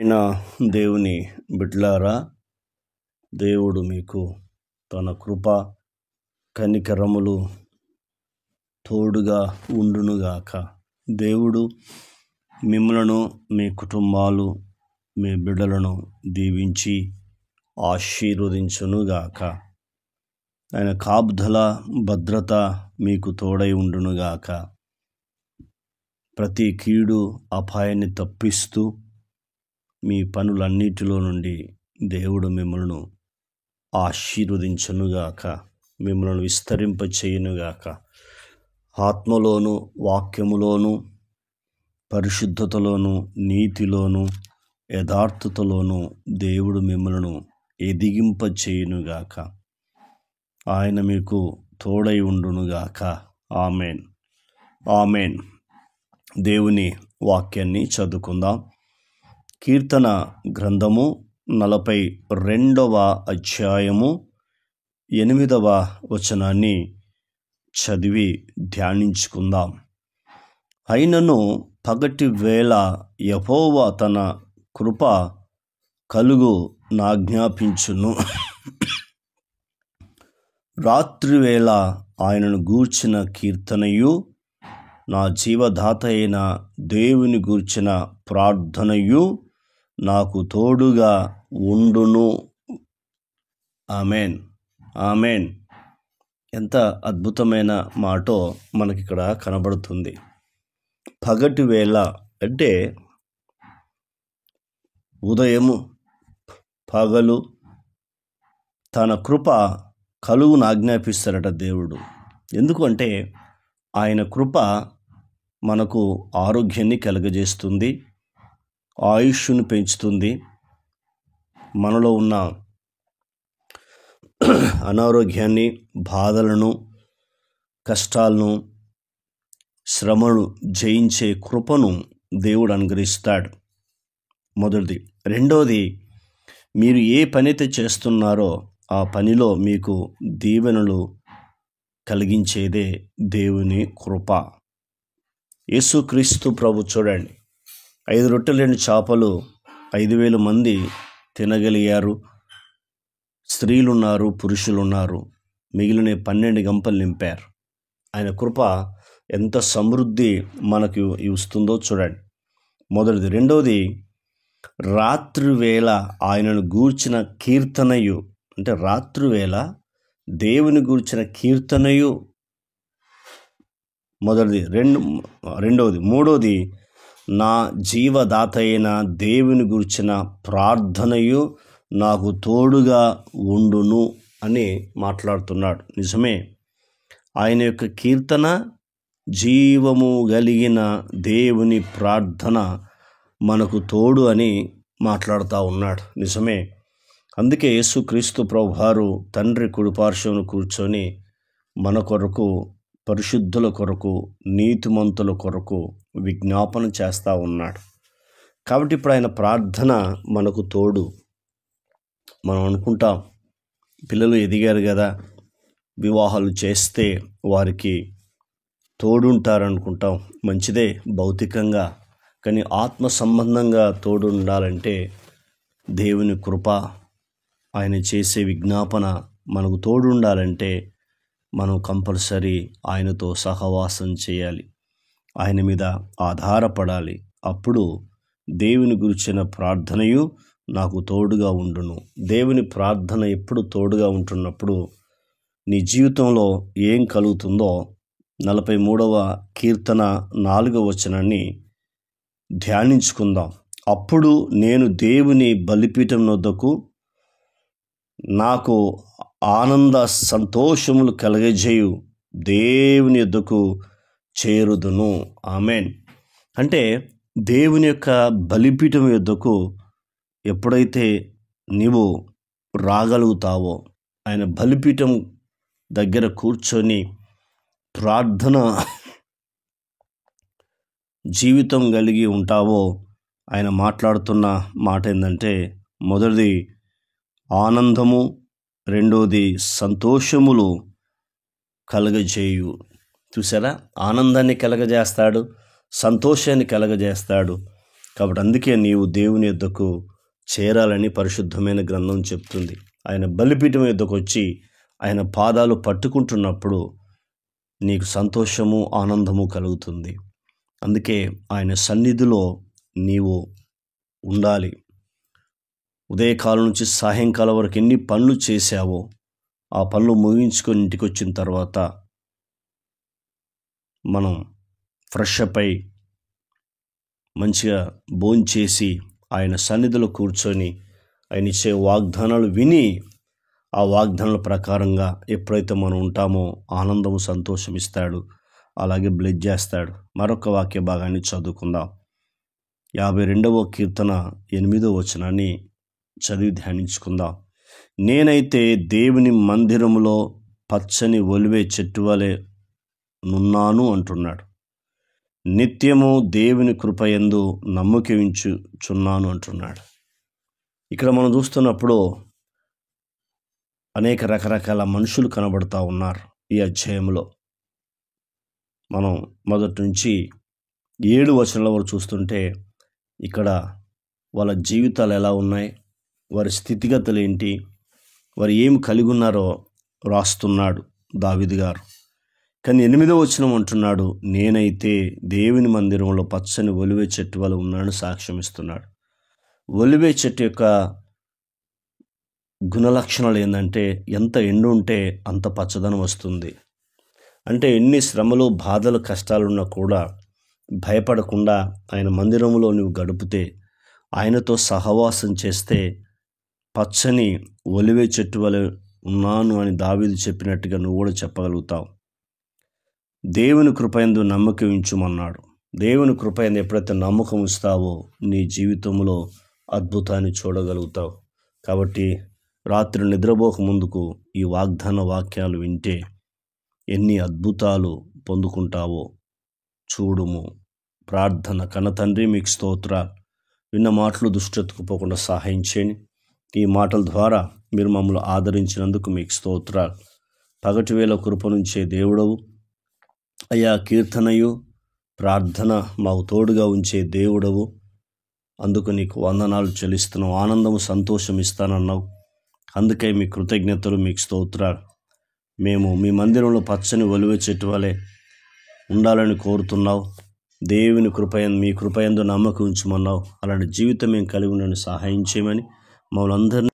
అయిన దేవుని బిడ్డలారా, దేవుడు మీకు తన కృప కనికరములు తోడుగా ఉండునుగాక. దేవుడు మిమ్మలను, మీ కుటుంబాలు, మీ బిడ్డలను దీవించి ఆశీర్వదించునుగాక. ఆయన కాపుదల భద్రత మీకు తోడై ఉండునుగాక. ప్రతి కీడు అపాయాన్ని తప్పిస్తూ మీ పనులన్నిటిలో నుండి దేవుడు మిమ్మల్ని ఆశీర్వదించునుగాక, మిమ్మల్ని విస్తరింపచేయునుగాక. ఆత్మలోను, వాక్యములోను, పరిశుద్ధతలోను, నీతిలోను, యథార్థతలోను దేవుడు మిమ్మల్ని ఎదిగింపచేయునుగాక. ఆయన మీకు తోడై ఉండునుగాక. Amen, amen. దేవుని వాక్యాన్ని చదువుకుందాం. కీర్తన గ్రంథము 42వ అధ్యాయము 8వ వచనాన్ని చదివి ధ్యానించుకుందాం. అయినను పగటి వేళ యెహోవా తన కృప కలుగు నాజ్ఞాపించును. రాత్రివేళ ఆయనను గూర్చిన కీర్తనయు, నా జీవదాత అయిన దేవుని గూర్చిన ప్రార్థనయు నాకు తోడుగా ఉండును. Amen, amen. ఎంత అద్భుతమైన మాటో మనకిక్కడ కనబడుతుంది. పగటి వేళ అంటే ఉదయము, పగలు తన కృప కలుగును ఆజ్ఞాపిస్తారట దేవుడు. ఎందుకంటే ఆయన కృప మనకు ఆరోగ్యాన్ని కలుగజేస్తుంది, ఆయుష్ను పెంచుతుంది. మనలో ఉన్న అనారోగ్యాన్ని, బాధలను, కష్టాలను, శ్రమను జయించే కృపను దేవుడు అనుగ్రహిస్తాడు. మొదటిది. రెండవది, మీరు ఏ పనైతే చేస్తున్నారో ఆ పనిలో మీకు దీవెనలు కలిగించేదే దేవుని కృప. యేసుక్రీస్తు ప్రభు చూడండి, 5 రొట్టెలు 2 చేపలు 5,000 మంది తినగలిగారు. స్త్రీలున్నారు, పురుషులున్నారు. మిగిలిన 12 గంపలు నింపారు. ఆయన కృప ఎంత సమృద్ధి మనకు ఇస్తుందో చూడండి. మొదటిది. రెండవది, రాత్రివేళ ఆయనను గూర్చిన కీర్తనయు, అంటే రాత్రివేళ దేవుని గూర్చిన కీర్తనయు మొదటిది. రెండవది. మూడవది, నా జీవదాత అయిన దేవుని గురించిన ప్రార్థనయు నాకు తోడుగా ఉండును అని మాట్లాడుతున్నాడు. నిజమే, ఆయన యొక్క కీర్తన, జీవము కలిగిన దేవుని ప్రార్థన మనకు తోడు అని మాట్లాడుతూ ఉన్నాడు. నిజమే. అందుకే యేసుక్రీస్తు ప్రభువారు తండ్రి కుడిపార్శ్వమున కూర్చొని మన కొరకు, పరిశుద్ధుల కొరకు, నీతిమంతుల కొరకు విజ్ఞాపన చేస్తూ ఉన్నాడు. కాబట్టి ఇప్పుడు ఆయన ప్రార్థన మనకు తోడు. మనం అనుకుంటాం, పిల్లలు ఎదిగారు కదా, వివాహాలు చేస్తే వారికి తోడుంటారనుకుంటాం. మంచిదే భౌతికంగా, కానీ ఆత్మ సంబంధంగా తోడు ఉండాలంటే దేవుని కృప, ఆయన చేసే విజ్ఞాపన మనకు తోడు ఉండాలంటే మనం కంపల్సరీ ఆయనతో సహవాసం చేయాలి, ఆయన మీద ఆధారపడాలి. అప్పుడు దేవుని గురించిన ప్రార్థనయు నాకు తోడుగా ఉండును. దేవుని ప్రార్థన ఎప్పుడు తోడుగా ఉంటున్నప్పుడు నీ జీవితంలో ఏం కలుగుతుందో 43వ కీర్తన 4వ వచనాన్ని ధ్యానించుకుందాం. అప్పుడు నేను దేవుని బలిపీఠం వద్దకు, నాకు ఆనంద సంతోషములు కలగజేయు దేవుని యొద్దకు చేరుదును. ఆమెన్. అంటే దేవుని యొక్క బలిపీఠం యొద్దకు ఎప్పుడైతే నీవు రాగలుగుతావో, ఆయన బలిపీఠం దగ్గర కూర్చొని ప్రార్థన జీవితం కలిగి ఉంటావో, ఆయన మాట్లాడుతున్న మాట ఏంటంటే, మొదటిది ఆనందము, రెండోది సంతోషములు కలగజేయు. చూసారా, ఆనందాన్ని కలగజేస్తాడు, సంతోషాన్ని కలగజేస్తాడు. కాబట్టి అందుకే నీవు దేవుని యొద్దకు చేరాలని పరిశుద్ధమైన గ్రంథం చెప్తుంది. ఆయన బలిపీఠం యొద్దకు వచ్చి ఆయన పాదాలు పట్టుకుంటున్నప్పుడు నీకు సంతోషము, ఆనందము కలుగుతుంది. అందుకే ఆయన సన్నిధిలో నీవు ఉండాలి. ఉదయకాలం నుంచి సాయంకాలం వరకు ఎన్ని పనులు చేశావో ఆ పనులు ముగించుకొని ఇంటికి వచ్చిన తర్వాత మనం ఫ్రెష్ అప్ అయి మంచిగా భోంచేసి ఆయన సన్నిధిలో కూర్చొని ఆయన ఇచ్చే వాగ్దానాలు విని ఆ వాగ్దానాల ప్రకారంగా ఎప్పుడైతే మనం ఉంటామో ఆనందము, సంతోషం ఇస్తాడు. అలాగే బ్లెస్ చేస్తాడు. మరొక వాక్య భాగాన్ని చదువుకుందాం. 52వ కీర్తన 8వ వచనాన్ని చదివి ధ్యానించుకుందాం. నేనైతే దేవుని మందిరములో పచ్చని ఒలివే చెట్టు వలె నున్నాను అంటున్నాడు. నిత్యము దేవుని కృపయందు నమ్మకం ఉంచుచున్నాను అంటున్నాడు. ఇక్కడ మనం చూస్తున్నప్పుడు అనేక రకరకాల మనుషులు కనబడుతూ ఉన్నారు. ఈ అధ్యాయంలో మనం మొదటి నుంచి 7 వచనాల వరకు చూస్తుంటే ఇక్కడ వాళ్ళ జీవితాలు ఎలా ఉన్నాయి, వారి స్థితిగతులు ఏంటి, వారు ఏమి కలిగి ఉన్నారో రాస్తున్నాడు దావీదు గారు. కానీ 8వ వచనం అంటున్నాడు, నేనైతే దేవుని మందిరంలో పచ్చని ఒలివే చెట్టు వల్ల ఉన్నాను సాక్ష్యం ఇస్తున్నాడు. ఒలివే చెట్టు యొక్క గుణలక్షణాలు ఏంటంటే ఎంత ఎండు ఉంటే అంత పచ్చదనం వస్తుంది. అంటే ఎన్ని శ్రమలు, బాధలు, కష్టాలున్నా కూడా భయపడకుండా ఆయన మందిరంలో నువ్వు గడిపితే, ఆయనతో సహవాసం చేస్తే పచ్చని ఒలివే చెట్టు వలె ఉన్నాను అని దావీదు చెప్పినట్టుగా నువ్వు కూడా చెప్పగలుగుతావు. దేవుని కృపయందు నమ్మకం ఉంచుమన్నాడు. దేవుని కృపయందు ఎప్పుడైతే నమ్మకం ఉంచుతావో నీ జీవితంలో అద్భుతాన్ని చూడగలుగుతావు. కాబట్టి రాత్రి నిద్రపోక ముందుకు ఈ వాగ్దాన వాక్యాలు వింటే ఎన్ని అద్భుతాలు పొందుకుంటావో చూడుము. ప్రార్థన. కన్న తండ్రి, మీకు స్తోత్రాలు. విన్న మాటలు దుష్టతకు పోకుండా సహాయం చేయండి. ఈ మాటల ద్వారా మీరు మమ్మల్ని ఆదరించినందుకు మీకు స్తోత్రాలు. పగటి వేళ కృపనుంచే దేవుడవు అయ్యా, కీర్తనయు ప్రార్థన మాకు తోడుగా ఉంచే దేవుడవు. అందుకు నీకు వందనాలు చెల్లిస్తున్నావు. ఆనందము, సంతోషం ఇస్తానన్నావు. అందుకే మీ కృతజ్ఞతలు, మీకు స్తోత్రాలు. మేము మీ మందిరంలో పచ్చని ఒలివే చెట్టు వలె ఉండాలని కోరుతున్నావు. దేవుని కృపయందు, మీ కృపయందు నమ్మకం ఉంచమన్నావు. అలాంటి జీవితం మేము కలిగి ఉండని సహాయం చేయమని మమ్మల్ని అందరినీ